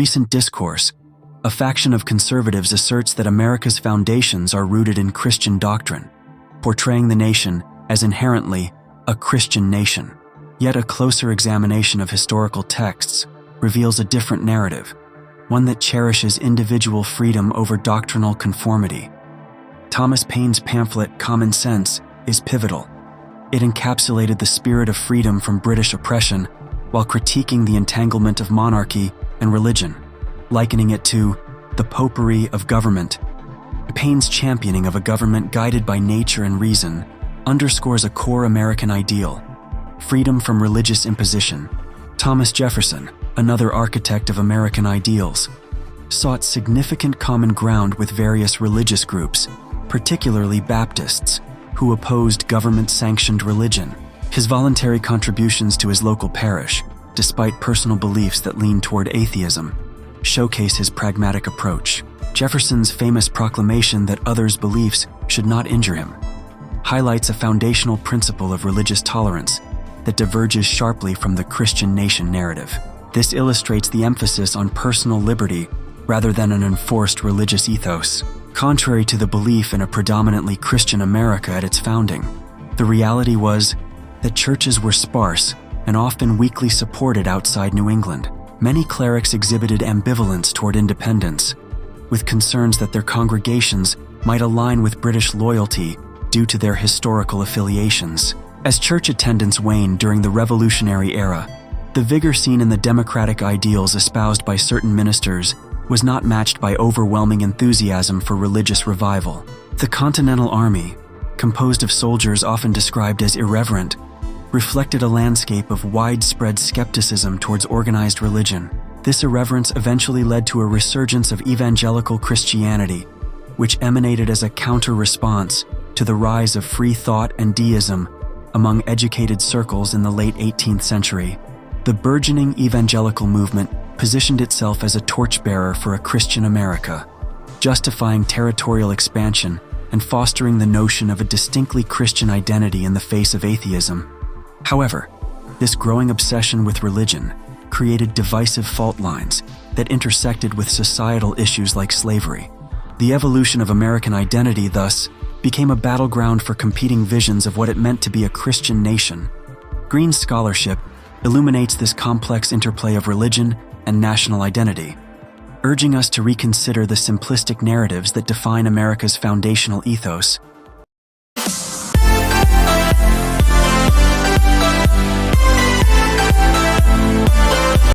recent discourse, a faction of conservatives asserts that America's foundations are rooted in Christian doctrine, portraying the nation as inherently a Christian nation. Yet a closer examination of historical texts reveals a different narrative, one that cherishes individual freedom over doctrinal conformity. Thomas Paine's pamphlet Common Sense is pivotal. It encapsulated the spirit of freedom from British oppression while critiquing the entanglement of monarchy and religion, likening it to the popery of government. Paine's championing of a government guided by nature and reason underscores a core American ideal: freedom from religious imposition. Thomas Jefferson, another architect of American ideals, sought significant common ground with various religious groups, particularly Baptists, who opposed government-sanctioned religion. His voluntary contributions to his local parish, despite personal beliefs that leaned toward atheism, showcase his pragmatic approach. Jefferson's famous proclamation that others' beliefs should not injure him highlights a foundational principle of religious tolerance that diverges sharply from the Christian nation narrative. This illustrates the emphasis on personal liberty rather than an enforced religious ethos. Contrary to the belief in a predominantly Christian America at its founding, the reality was that churches were sparse and often weakly supported outside New England. Many clerics exhibited ambivalence toward independence, with concerns that their congregations might align with British loyalty due to their historical affiliations. As church attendance waned during the Revolutionary era, the vigor seen in the democratic ideals espoused by certain ministers was not matched by overwhelming enthusiasm for religious revival. The Continental Army, composed of soldiers often described as irreverent, reflected a landscape of widespread skepticism towards organized religion. This irreverence eventually led to a resurgence of evangelical Christianity, which emanated as a counter-response to the rise of free thought and deism among educated circles in the late 18th century. The burgeoning evangelical movement positioned itself as a torchbearer for a Christian America, justifying territorial expansion and fostering the notion of a distinctly Christian identity in the face of atheism. However, this growing obsession with religion created divisive fault lines that intersected with societal issues like slavery. The evolution of American identity, thus, became a battleground for competing visions of what it meant to be a Christian nation. Green's scholarship illuminates this complex interplay of religion and national identity, urging us to reconsider the simplistic narratives that define America's foundational ethos.